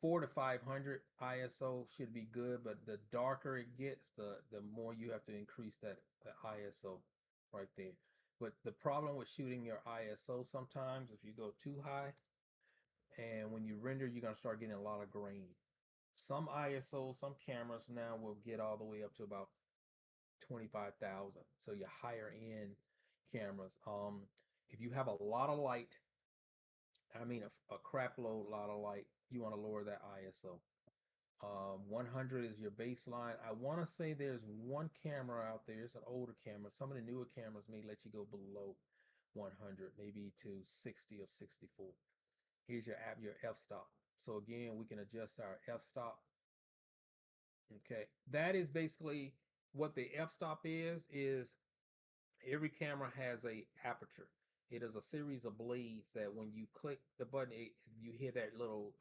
400 to 500 ISO should be good, but the darker it gets, the more you have to increase that ISO right there. But the problem with shooting your ISO sometimes, if you go too high, and when you render, you're going to start getting a lot of grain. Some ISO, some cameras now will get all the way up to about 25,000. So your higher end cameras. If you have a lot of light, I mean a crap load lot of light, you want to lower that ISO. 100 is your baseline. I want to say there's one camera out there. It's an older camera. Some of the newer cameras may let you go below 100, maybe to 60 or 64. Here's your f-stop. So again, we can adjust our f-stop. Okay, that is basically what the f-stop is every camera has a aperture. It is a series of blades that when you click the button, you hear that little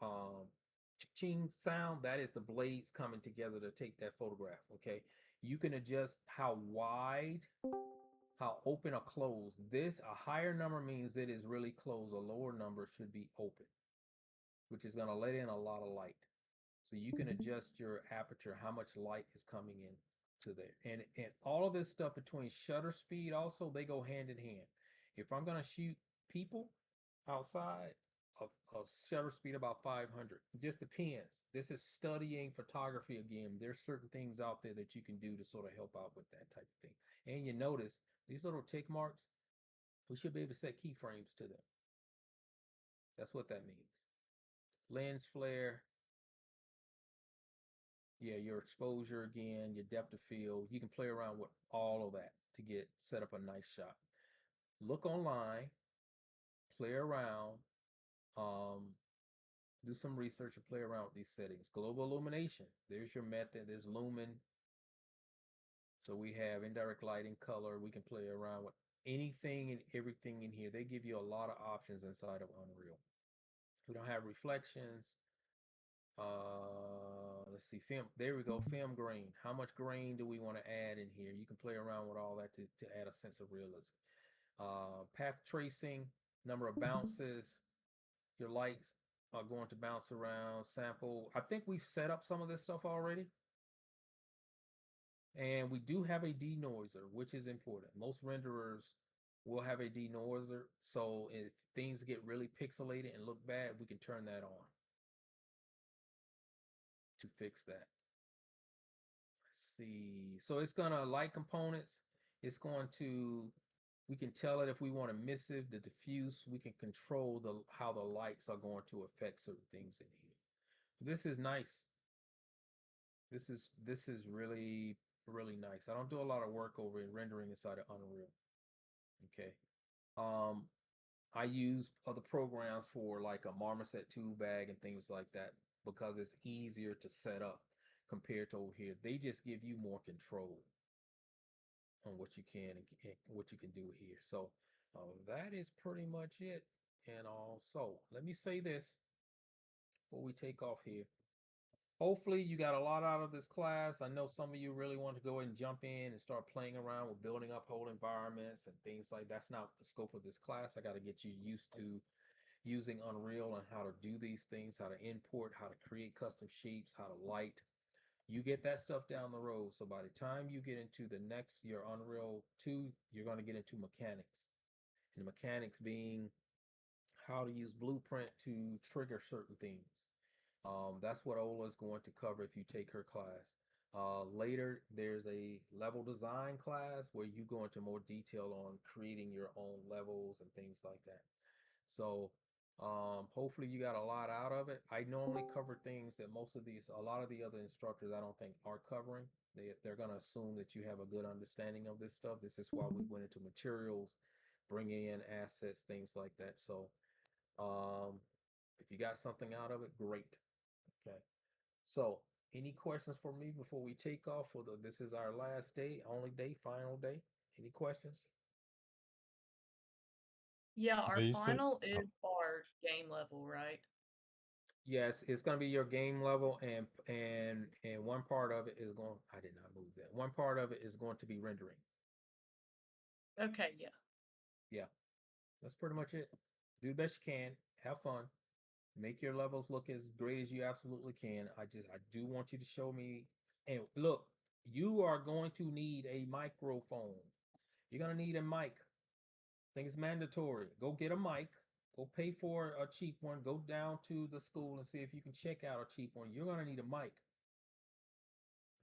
ching sound. That is the blades coming together to take that photograph. Okay, you can adjust how wide, how open or closed. A higher number means it is really closed. A lower number should be open, which is going to let in a lot of light. So you can adjust your aperture, how much light is coming in to there. And all of this stuff between shutter speed also, they go hand in hand. If I'm going to shoot people outside, a shutter speed about 500. It just depends. This is studying photography again. There's certain things out there that you can do to sort of help out with that type of thing. And you notice these little tick marks, we should be able to set keyframes to them. That's what that means. Lens flare. Yeah, your exposure again, your depth of field. You can play around with all of that to set up a nice shot. Look online, play around, do some research and play around with these settings. Global illumination, there's your method. There's lumen. So we have indirect lighting, color. We can play around with anything and everything in here. They give you a lot of options inside of Unreal. We don't have reflections. Let's see, film. There we go. Film grain. How much grain do we want to add in here? You can play around with all that to add a sense of realism. Path tracing, number of bounces. Your lights are going to bounce around. Sample. I think we've set up some of this stuff already. And we do have a denoiser, which is important. Most renderers will have a denoiser. So if things get really pixelated and look bad, we can turn that on to fix that. Let's see. So it's going to light components. It's going to, we can tell it if we want emissive, the diffuse, we can control how the lights are going to affect certain things in here. This is nice. This is really, really nice. I don't do a lot of work over in rendering inside of Unreal. Okay. I use other programs for like a Marmoset tool bag and things like that because it's easier to set up compared to over here. They just give you more control on what you can and what you can do here. So that is pretty much it. And also, let me say this before we take off here. Hopefully you got a lot out of this class. I know some of you really want to go and jump in and start playing around with building up whole environments and things like that's not the scope of this class. I got to get you used to using Unreal and how to do these things, how to import, how to create custom shapes, how to light. You get that stuff down the road. So by the time you get into your Unreal 2, you're going to get into mechanics. And the mechanics being how to use Blueprint to trigger certain things. That's what Ola is going to cover if you take her class. Later, there's a level design class where you go into more detail on creating your own levels and things like that. So hopefully you got a lot out of it. I normally cover things that a lot of the other instructors I don't think are covering. They're going to assume that you have a good understanding of this stuff. This is why we went into materials, bringing in assets, things like that. So if you got something out of it, great. Okay. So any questions for me before we take off this is our last day, only day, final day. Any questions? Yeah, our you said- final is our game level, right? Yes, it's going to be your game level, and one part of it is going. I did not move that. One part of it is going to be rendering. Okay, yeah. Yeah, that's pretty much it. Do the best you can. Have fun. Make your levels look as great as you absolutely can. I do want you to show me. And look, you are going to need a microphone. You're going to need a mic. I think it's mandatory. Go get a mic. Go pay for a cheap one. Go down to the school and see if you can check out a cheap one. You're going to need a mic.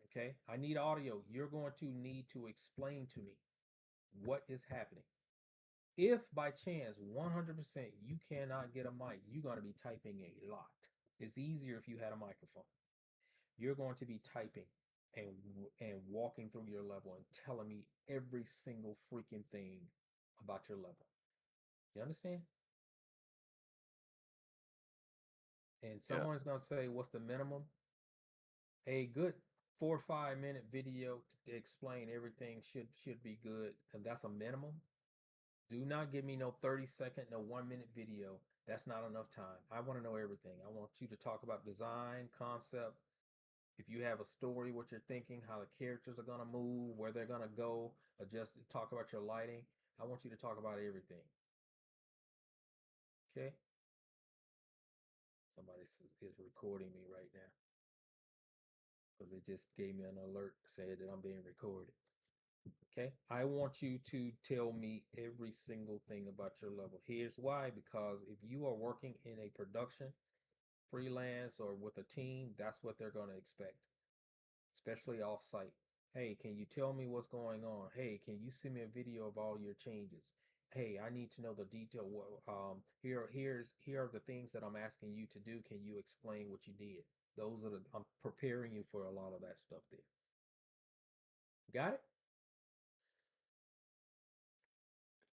Okay? I need audio. You're going to need to explain to me what is happening. If by chance 100% you cannot get a mic, you're going to be typing a lot. It's easier if you had a microphone. You're going to be typing and walking through your level and telling me every single freaking thing about your level. You understand? And Yeah. someone's gonna say, what's the minimum? A good 4 or 5 minute video to explain everything should be good, and that's a minimum. Do not give me no 30-second, no 1 minute video. That's not enough time. I want to know everything. I want you to talk about design, concept. If you have a story, what you're thinking, how the characters are gonna move, where they're gonna go, talk about your lighting. I want you to talk about everything. Okay? Somebody is recording me right now because they just gave me an alert saying that I'm being recorded. Okay, I want you to tell me every single thing about your level. Here's why: because if you are working in a production, freelance, or with a team, that's what they're going to expect, especially off-site. Hey, can you tell me what's going on? Hey, can you send me a video of all your changes? Hey, I need to know the detail. Here are the things that I'm asking you to do. Can you explain what you did? I'm preparing you for a lot of that stuff there. Got it?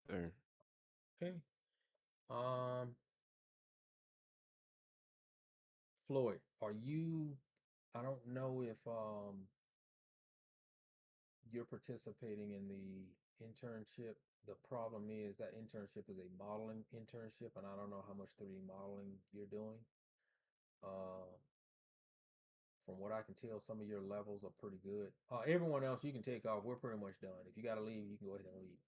Sure. Okay. Floyd, I don't know if you're participating in the internship. The problem is that internship is a modeling internship, and I don't know how much 3D modeling you're doing. From what I can tell, some of your levels are pretty good. Everyone else, you can take off. We're pretty much done. If you got to leave, you can go ahead and leave.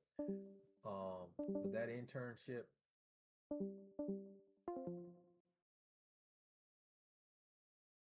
But that internship,